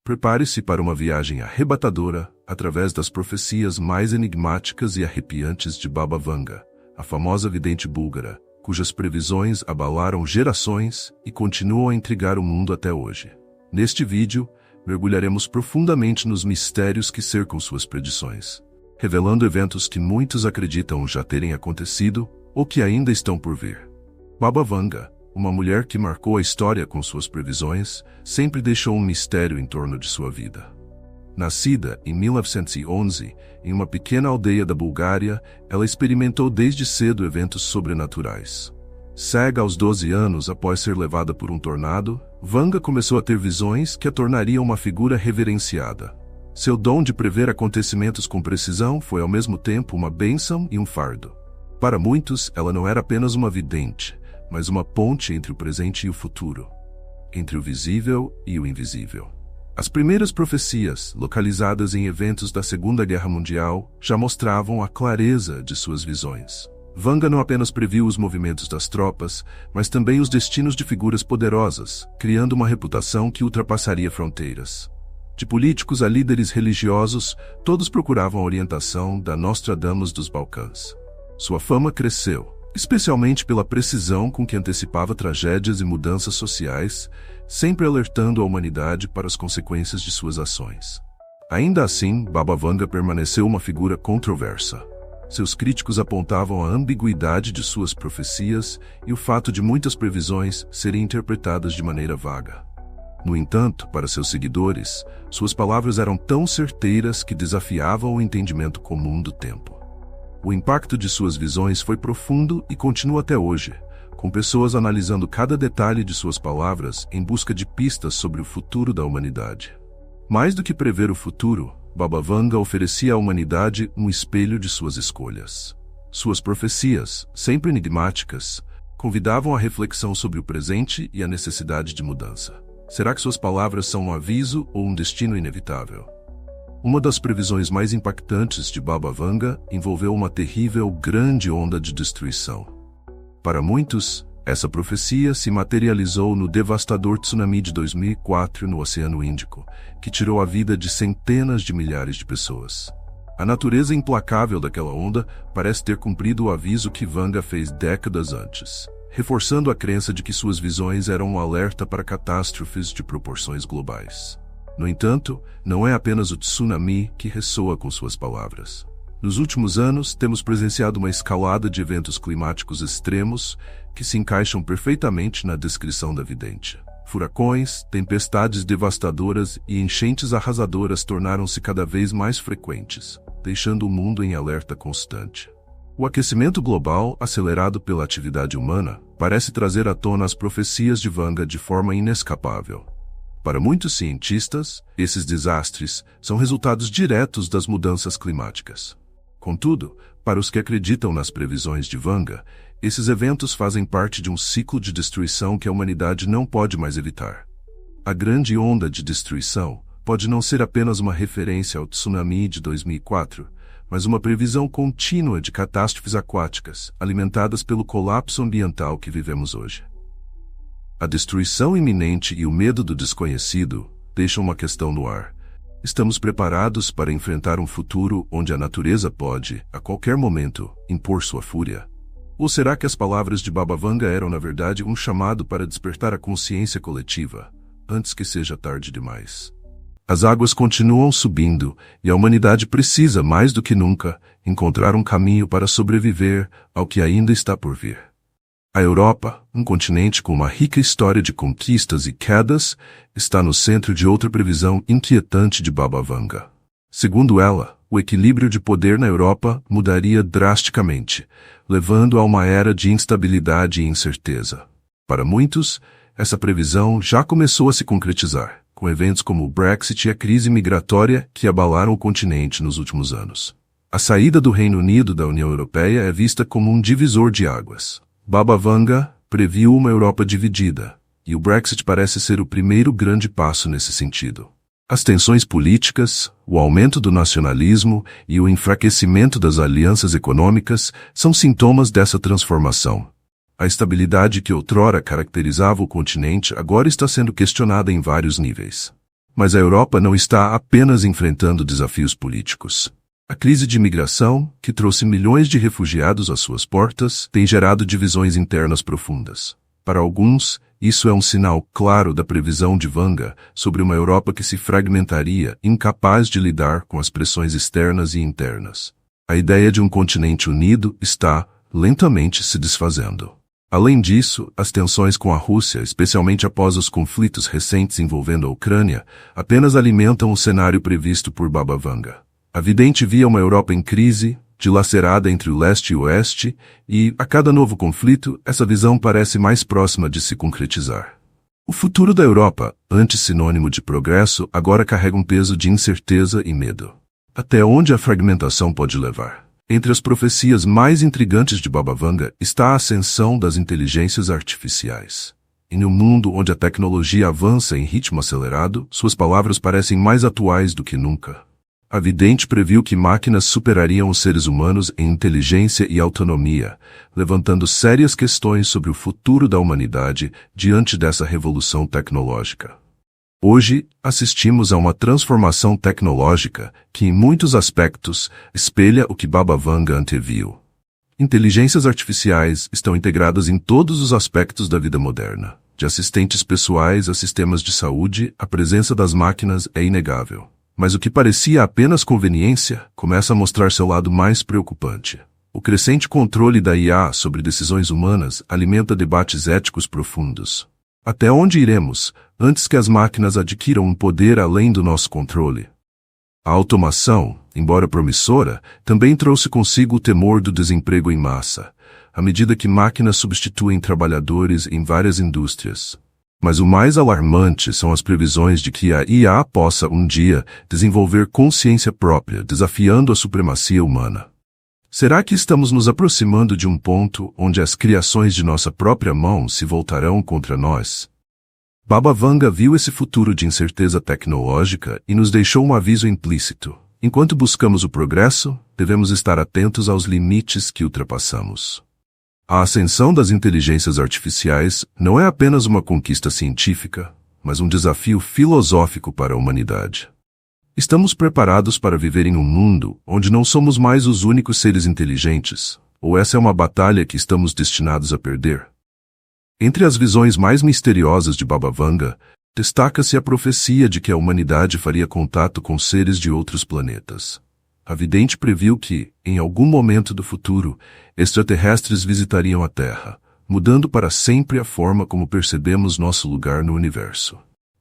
Prepare-se para uma viagem arrebatadora através das profecias mais enigmáticas e arrepiantes de Baba Vanga, a famosa vidente búlgara, cujas previsões abalaram gerações e continuam a intrigar o mundo até hoje. Neste vídeo, mergulharemos profundamente nos mistérios que cercam suas predições, revelando eventos que muitos acreditam já terem acontecido ou que ainda estão por vir. Baba Vanga, uma mulher que marcou a história com suas previsões, sempre deixou um mistério em torno de sua vida. Nascida em 1911, em uma pequena aldeia da Bulgária, ela experimentou desde cedo eventos sobrenaturais. Cega aos 12 anos após ser levada por um tornado, Vanga começou a ter visões que a tornariam uma figura reverenciada. Seu dom de prever acontecimentos com precisão foi ao mesmo tempo uma bênção e um fardo. Para muitos, ela não era apenas uma vidente, mas uma ponte entre o presente e o futuro, entre o visível e o invisível. As primeiras profecias, localizadas em eventos da Segunda Guerra Mundial, já mostravam a clareza de suas visões. Vanga não apenas previu os movimentos das tropas, mas também os destinos de figuras poderosas, criando uma reputação que ultrapassaria fronteiras. De políticos a líderes religiosos, todos procuravam a orientação da Nostradamus dos Balcãs. Sua fama cresceu, especialmente pela precisão com que antecipava tragédias e mudanças sociais, sempre alertando a humanidade para as consequências de suas ações. Ainda assim, Baba Vanga permaneceu uma figura controversa. Seus críticos apontavam a ambiguidade de suas profecias e o fato de muitas previsões serem interpretadas de maneira vaga. No entanto, para seus seguidores, suas palavras eram tão certeiras que desafiavam o entendimento comum do tempo. O impacto de suas visões foi profundo e continua até hoje, com pessoas analisando cada detalhe de suas palavras em busca de pistas sobre o futuro da humanidade. Mais do que prever o futuro, Baba Vanga oferecia à humanidade um espelho de suas escolhas. Suas profecias, sempre enigmáticas, convidavam à reflexão sobre o presente e a necessidade de mudança. Será que suas palavras são um aviso ou um destino inevitável? Uma das previsões mais impactantes de Baba Vanga envolveu uma terrível grande onda de destruição. Para muitos, essa profecia se materializou no devastador tsunami de 2004 no Oceano Índico, que tirou a vida de centenas de milhares de pessoas. A natureza implacável daquela onda parece ter cumprido o aviso que Vanga fez décadas antes, reforçando a crença de que suas visões eram um alerta para catástrofes de proporções globais. No entanto, não é apenas o tsunami que ressoa com suas palavras. Nos últimos anos, temos presenciado uma escalada de eventos climáticos extremos que se encaixam perfeitamente na descrição da vidente. Furacões, tempestades devastadoras e enchentes arrasadoras tornaram-se cada vez mais frequentes, deixando o mundo em alerta constante. O aquecimento global, acelerado pela atividade humana, parece trazer à tona as profecias de Vanga de forma inescapável. Para muitos cientistas, esses desastres são resultados diretos das mudanças climáticas. Contudo, para os que acreditam nas previsões de Vanga, esses eventos fazem parte de um ciclo de destruição que a humanidade não pode mais evitar. A grande onda de destruição pode não ser apenas uma referência ao tsunami de 2004, mas uma previsão contínua de catástrofes aquáticas, alimentadas pelo colapso ambiental que vivemos hoje. A destruição iminente e o medo do desconhecido deixam uma questão no ar. Estamos preparados para enfrentar um futuro onde a natureza pode, a qualquer momento, impor sua fúria? Ou será que as palavras de Baba Vanga eram, na verdade, um chamado para despertar a consciência coletiva, antes que seja tarde demais? As águas continuam subindo e a humanidade precisa, mais do que nunca, encontrar um caminho para sobreviver ao que ainda está por vir. A Europa, um continente com uma rica história de conquistas e quedas, está no centro de outra previsão inquietante de Baba Vanga. Segundo ela, o equilíbrio de poder na Europa mudaria drasticamente, levando a uma era de instabilidade e incerteza. Para muitos, essa previsão já começou a se concretizar, com eventos como o Brexit e a crise migratória que abalaram o continente nos últimos anos. A saída do Reino Unido da União Europeia é vista como um divisor de águas. Baba Vanga previu uma Europa dividida, e o Brexit parece ser o primeiro grande passo nesse sentido. As tensões políticas, o aumento do nacionalismo e o enfraquecimento das alianças econômicas são sintomas dessa transformação. A estabilidade que outrora caracterizava o continente agora está sendo questionada em vários níveis. Mas a Europa não está apenas enfrentando desafios políticos. A crise de imigração, que trouxe milhões de refugiados às suas portas, tem gerado divisões internas profundas. Para alguns, isso é um sinal claro da previsão de Wenger sobre uma Europa que se fragmentaria, incapaz de lidar com as pressões externas e internas. A ideia de um continente unido está, lentamente, se desfazendo. Além disso, as tensões com a Rússia, especialmente após os conflitos recentes envolvendo a Ucrânia, apenas alimentam o cenário previsto por Baba Vanga. A vidente via uma Europa em crise, dilacerada entre o leste e o oeste, e, a cada novo conflito, essa visão parece mais próxima de se concretizar. O futuro da Europa, antes sinônimo de progresso, agora carrega um peso de incerteza e medo. Até onde a fragmentação pode levar? Entre as profecias mais intrigantes de Baba Vanga está a ascensão das inteligências artificiais. Em um mundo onde a tecnologia avança em ritmo acelerado, suas palavras parecem mais atuais do que nunca. A vidente previu que máquinas superariam os seres humanos em inteligência e autonomia, levantando sérias questões sobre o futuro da humanidade diante dessa revolução tecnológica. Hoje, assistimos a uma transformação tecnológica que, em muitos aspectos, espelha o que Baba Vanga anteviu. Inteligências artificiais estão integradas em todos os aspectos da vida moderna. De assistentes pessoais a sistemas de saúde, a presença das máquinas é inegável. Mas o que parecia apenas conveniência começa a mostrar seu lado mais preocupante. O crescente controle da IA sobre decisões humanas alimenta debates éticos profundos. Até onde iremos, antes que as máquinas adquiram um poder além do nosso controle? A automação, embora promissora, também trouxe consigo o temor do desemprego em massa, à medida que máquinas substituem trabalhadores em várias indústrias. Mas o mais alarmante são as previsões de que a IA possa, um dia, desenvolver consciência própria, desafiando a supremacia humana. Será que estamos nos aproximando de um ponto onde as criações de nossa própria mão se voltarão contra nós? Baba Vanga viu esse futuro de incerteza tecnológica e nos deixou um aviso implícito. Enquanto buscamos o progresso, devemos estar atentos aos limites que ultrapassamos. A ascensão das inteligências artificiais não é apenas uma conquista científica, mas um desafio filosófico para a humanidade. Estamos preparados para viver em um mundo onde não somos mais os únicos seres inteligentes, ou essa é uma batalha que estamos destinados a perder? Entre as visões mais misteriosas de Baba Vanga, destaca-se a profecia de que a humanidade faria contato com seres de outros planetas. A vidente previu que, em algum momento do futuro, extraterrestres visitariam a Terra, mudando para sempre a forma como percebemos nosso lugar no universo.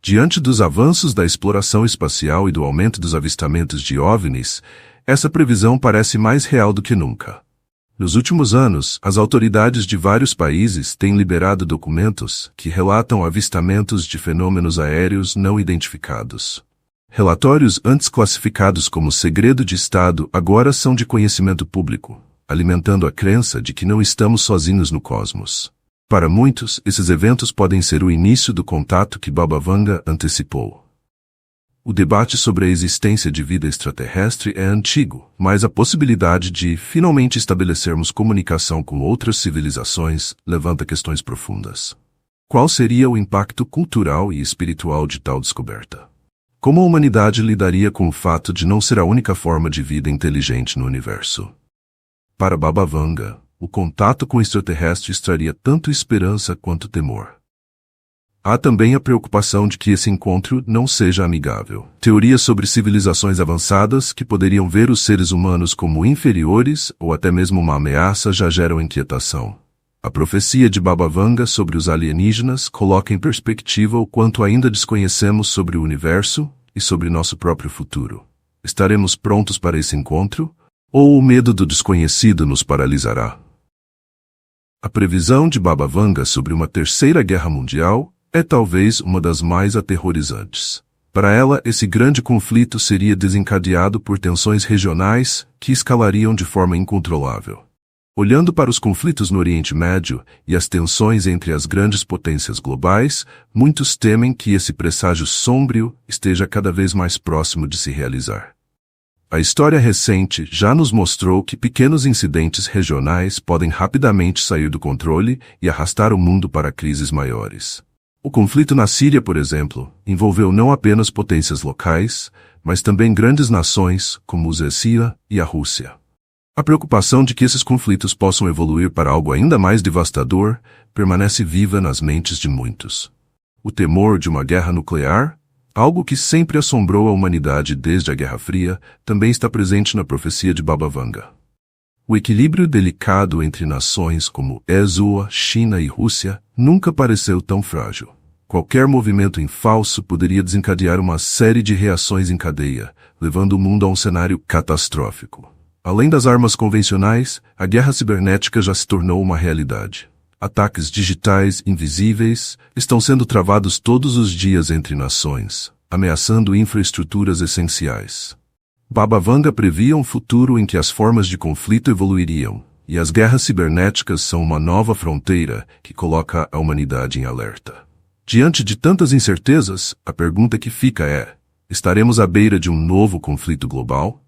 Diante dos avanços da exploração espacial e do aumento dos avistamentos de OVNIs, essa previsão parece mais real do que nunca. Nos últimos anos, as autoridades de vários países têm liberado documentos que relatam avistamentos de fenômenos aéreos não identificados. Relatórios antes classificados como segredo de Estado agora são de conhecimento público, alimentando a crença de que não estamos sozinhos no cosmos. Para muitos, esses eventos podem ser o início do contato que Baba Vanga antecipou. O debate sobre a existência de vida extraterrestre é antigo, mas a possibilidade de finalmente estabelecermos comunicação com outras civilizações levanta questões profundas. Qual seria o impacto cultural e espiritual de tal descoberta? Como a humanidade lidaria com o fato de não ser a única forma de vida inteligente no universo? Para Baba Vanga, o contato com extraterrestres traria tanto esperança quanto temor. Há também a preocupação de que esse encontro não seja amigável. Teorias sobre civilizações avançadas que poderiam ver os seres humanos como inferiores ou até mesmo uma ameaça já geram inquietação. A profecia de Baba Vanga sobre os alienígenas coloca em perspectiva o quanto ainda desconhecemos sobre o universo e sobre nosso próprio futuro. Estaremos prontos para esse encontro? Ou o medo do desconhecido nos paralisará? A previsão de Baba Vanga sobre uma terceira guerra mundial é talvez uma das mais aterrorizantes. Para ela, esse grande conflito seria desencadeado por tensões regionais que escalariam de forma incontrolável. Olhando para os conflitos no Oriente Médio e as tensões entre as grandes potências globais, muitos temem que esse presságio sombrio esteja cada vez mais próximo de se realizar. A história recente já nos mostrou que pequenos incidentes regionais podem rapidamente sair do controle e arrastar o mundo para crises maiores. O conflito na Síria, por exemplo, envolveu não apenas potências locais, mas também grandes nações, como a Síria e a Rússia. A preocupação de que esses conflitos possam evoluir para algo ainda mais devastador permanece viva nas mentes de muitos. O temor de uma guerra nuclear, algo que sempre assombrou a humanidade desde a Guerra Fria, também está presente na profecia de Baba Vanga. O equilíbrio delicado entre nações como ESUA, China e Rússia nunca pareceu tão frágil. Qualquer movimento em falso poderia desencadear uma série de reações em cadeia, levando o mundo a um cenário catastrófico. Além das armas convencionais, a guerra cibernética já se tornou uma realidade. Ataques digitais invisíveis estão sendo travados todos os dias entre nações, ameaçando infraestruturas essenciais. Baba Vanga previa um futuro em que as formas de conflito evoluiriam, e as guerras cibernéticas são uma nova fronteira que coloca a humanidade em alerta. Diante de tantas incertezas, a pergunta que fica é: estaremos à beira de um novo conflito global?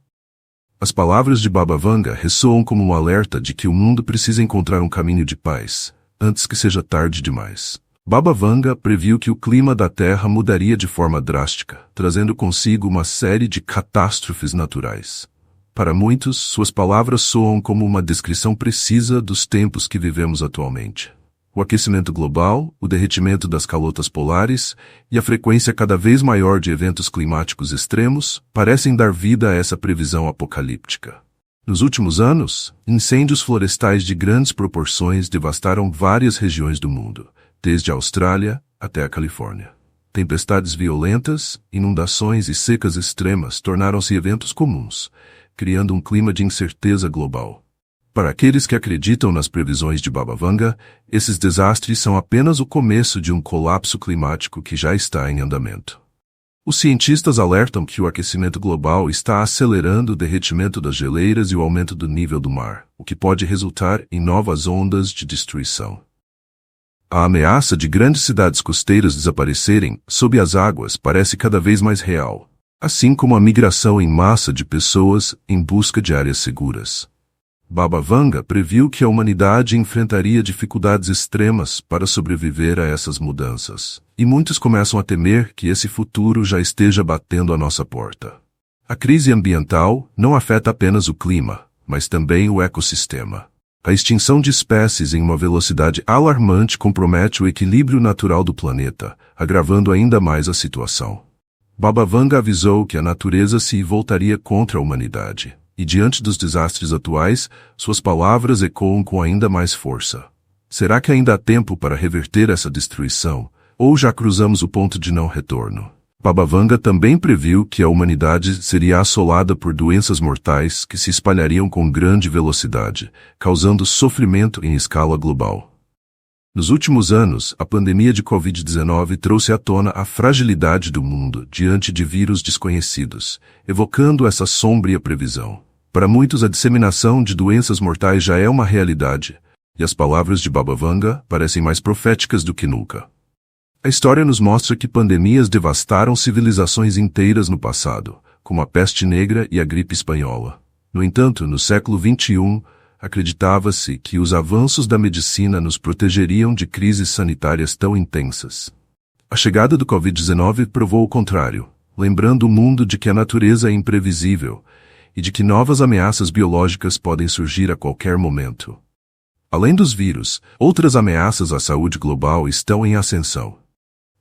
As palavras de Baba Vanga ressoam como um alerta de que o mundo precisa encontrar um caminho de paz, antes que seja tarde demais. Baba Vanga previu que o clima da Terra mudaria de forma drástica, trazendo consigo uma série de catástrofes naturais. Para muitos, suas palavras soam como uma descrição precisa dos tempos que vivemos atualmente. O aquecimento global, o derretimento das calotas polares e a frequência cada vez maior de eventos climáticos extremos parecem dar vida a essa previsão apocalíptica. Nos últimos anos, incêndios florestais de grandes proporções devastaram várias regiões do mundo, desde a Austrália até a Califórnia. Tempestades violentas, inundações e secas extremas tornaram-se eventos comuns, criando um clima de incerteza global. Para aqueles que acreditam nas previsões de Baba Vanga, esses desastres são apenas o começo de um colapso climático que já está em andamento. Os cientistas alertam que o aquecimento global está acelerando o derretimento das geleiras e o aumento do nível do mar, o que pode resultar em novas ondas de destruição. A ameaça de grandes cidades costeiras desaparecerem sob as águas parece cada vez mais real, assim como a migração em massa de pessoas em busca de áreas seguras. Baba Vanga previu que a humanidade enfrentaria dificuldades extremas para sobreviver a essas mudanças, e muitos começam a temer que esse futuro já esteja batendo à nossa porta. A crise ambiental não afeta apenas o clima, mas também o ecossistema. A extinção de espécies em uma velocidade alarmante compromete o equilíbrio natural do planeta, agravando ainda mais a situação. Baba Vanga avisou que a natureza se voltaria contra a humanidade. E diante dos desastres atuais, suas palavras ecoam com ainda mais força. Será que ainda há tempo para reverter essa destruição, ou já cruzamos o ponto de não retorno? Baba Vanga também previu que a humanidade seria assolada por doenças mortais que se espalhariam com grande velocidade, causando sofrimento em escala global. Nos últimos anos, a pandemia de Covid-19 trouxe à tona a fragilidade do mundo diante de vírus desconhecidos, evocando essa sombria previsão. Para muitos, a disseminação de doenças mortais já é uma realidade, e as palavras de Baba Vanga parecem mais proféticas do que nunca. A história nos mostra que pandemias devastaram civilizações inteiras no passado, como a peste negra e a gripe espanhola. No entanto, no século XXI, acreditava-se que os avanços da medicina nos protegeriam de crises sanitárias tão intensas. A chegada do Covid-19 provou o contrário, lembrando o mundo de que a natureza é imprevisível e de que novas ameaças biológicas podem surgir a qualquer momento. Além dos vírus, outras ameaças à saúde global estão em ascensão.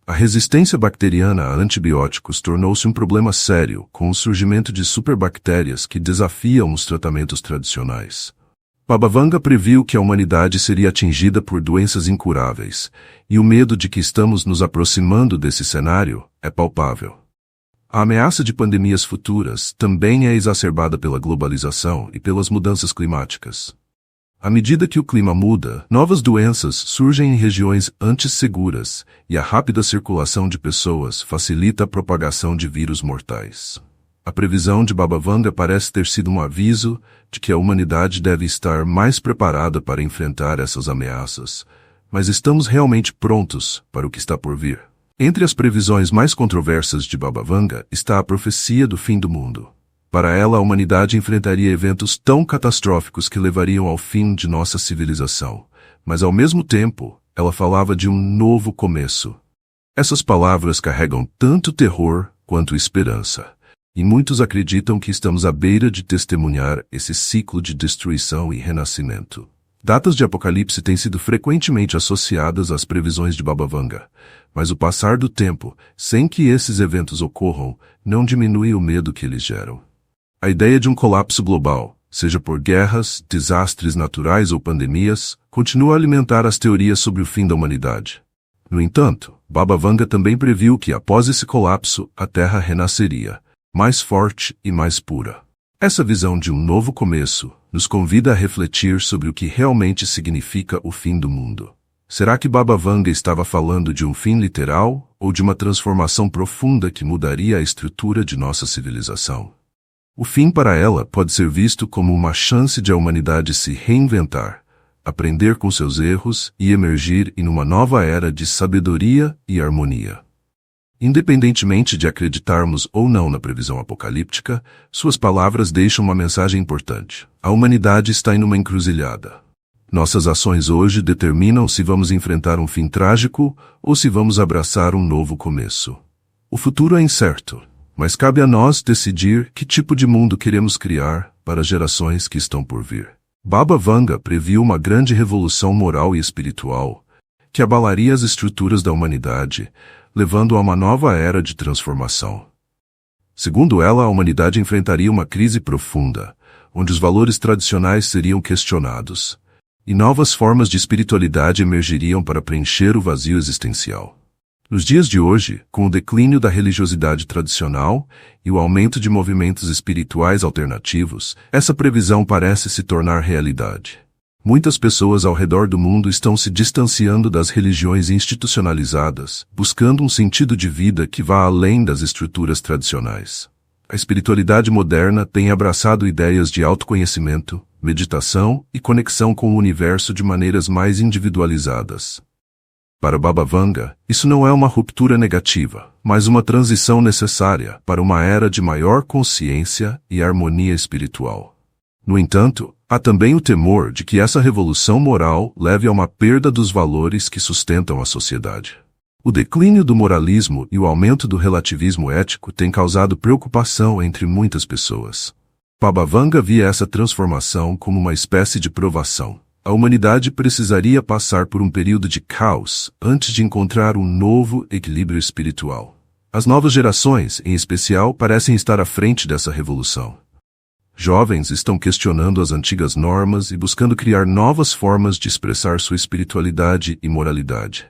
A resistência bacteriana a antibióticos tornou-se um problema sério com o surgimento de superbactérias que desafiam os tratamentos tradicionais. Baba Vanga previu que a humanidade seria atingida por doenças incuráveis, e o medo de que estamos nos aproximando desse cenário é palpável. A ameaça de pandemias futuras também é exacerbada pela globalização e pelas mudanças climáticas. À medida que o clima muda, novas doenças surgem em regiões antes seguras, e a rápida circulação de pessoas facilita a propagação de vírus mortais. A previsão de Baba Vanga parece ter sido um aviso de que a humanidade deve estar mais preparada para enfrentar essas ameaças, mas estamos realmente prontos para o que está por vir. Entre as previsões mais controversas de Baba Vanga está a profecia do fim do mundo. Para ela, a humanidade enfrentaria eventos tão catastróficos que levariam ao fim de nossa civilização, mas ao mesmo tempo, ela falava de um novo começo. Essas palavras carregam tanto terror quanto esperança, e muitos acreditam que estamos à beira de testemunhar esse ciclo de destruição e renascimento. Datas de Apocalipse têm sido frequentemente associadas às previsões de Baba Vanga, mas o passar do tempo, sem que esses eventos ocorram, não diminui o medo que eles geram. A ideia de um colapso global, seja por guerras, desastres naturais ou pandemias, continua a alimentar as teorias sobre o fim da humanidade. No entanto, Baba Vanga também previu que após esse colapso, a Terra renasceria, mais forte e mais pura. Essa visão de um novo começo nos convida a refletir sobre o que realmente significa o fim do mundo. Será que Baba Vanga estava falando de um fim literal ou de uma transformação profunda que mudaria a estrutura de nossa civilização? O fim para ela pode ser visto como uma chance de a humanidade se reinventar, aprender com seus erros e emergir em uma nova era de sabedoria e harmonia. Independentemente de acreditarmos ou não na previsão apocalíptica, suas palavras deixam uma mensagem importante. A humanidade está em uma encruzilhada. Nossas ações hoje determinam se vamos enfrentar um fim trágico ou se vamos abraçar um novo começo. O futuro é incerto, mas cabe a nós decidir que tipo de mundo queremos criar para as gerações que estão por vir. Baba Vanga previu uma grande revolução moral e espiritual que abalaria as estruturas da humanidade, levando a uma nova era de transformação. Segundo ela, a humanidade enfrentaria uma crise profunda, onde os valores tradicionais seriam questionados, e novas formas de espiritualidade emergiriam para preencher o vazio existencial. Nos dias de hoje, com o declínio da religiosidade tradicional e o aumento de movimentos espirituais alternativos, essa previsão parece se tornar realidade. Muitas pessoas ao redor do mundo estão se distanciando das religiões institucionalizadas, buscando um sentido de vida que vá além das estruturas tradicionais. A espiritualidade moderna tem abraçado ideias de autoconhecimento, meditação e conexão com o universo de maneiras mais individualizadas. Para Baba Vanga, isso não é uma ruptura negativa, mas uma transição necessária para uma era de maior consciência e harmonia espiritual. No entanto, há também o temor de que essa revolução moral leve a uma perda dos valores que sustentam a sociedade. O declínio do moralismo e o aumento do relativismo ético têm causado preocupação entre muitas pessoas. Baba Vanga via essa transformação como uma espécie de provação. A humanidade precisaria passar por um período de caos antes de encontrar um novo equilíbrio espiritual. As novas gerações, em especial, parecem estar à frente dessa revolução. Jovens estão questionando as antigas normas e buscando criar novas formas de expressar sua espiritualidade e moralidade.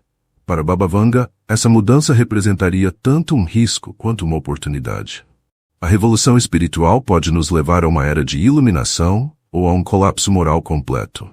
Para Baba Vanga, essa mudança representaria tanto um risco quanto uma oportunidade. A revolução espiritual pode nos levar a uma era de iluminação ou a um colapso moral completo.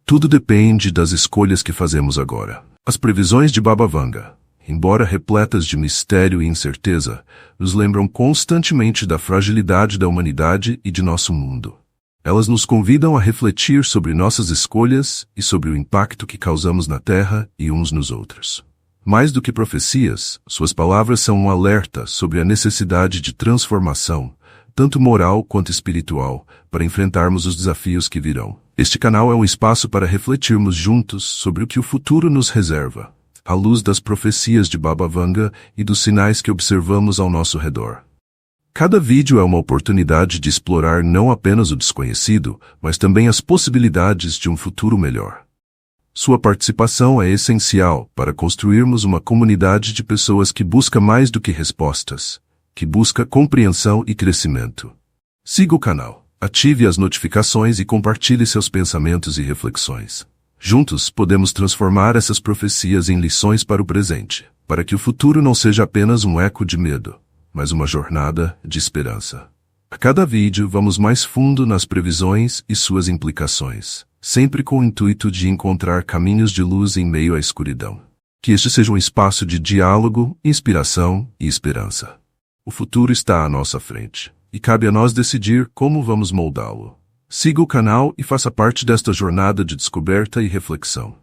Tudo depende das escolhas que fazemos agora. As previsões de Baba Vanga, embora repletas de mistério e incerteza, nos lembram constantemente da fragilidade da humanidade e de nosso mundo. Elas nos convidam a refletir sobre nossas escolhas e sobre o impacto que causamos na Terra e uns nos outros. Mais do que profecias, suas palavras são um alerta sobre a necessidade de transformação, tanto moral quanto espiritual, para enfrentarmos os desafios que virão. Este canal é um espaço para refletirmos juntos sobre o que o futuro nos reserva, à luz das profecias de Baba Vanga e dos sinais que observamos ao nosso redor. Cada vídeo é uma oportunidade de explorar não apenas o desconhecido, mas também as possibilidades de um futuro melhor. Sua participação é essencial para construirmos uma comunidade de pessoas que busca mais do que respostas, que busca compreensão e crescimento. Siga o canal, ative as notificações e compartilhe seus pensamentos e reflexões. Juntos podemos transformar essas profecias em lições para o presente, para que o futuro não seja apenas um eco de medo, mas uma jornada de esperança. A cada vídeo vamos mais fundo nas previsões e suas implicações, sempre com o intuito de encontrar caminhos de luz em meio à escuridão. Que este seja um espaço de diálogo, inspiração e esperança. O futuro está à nossa frente, e cabe a nós decidir como vamos moldá-lo. Siga o canal e faça parte desta jornada de descoberta e reflexão.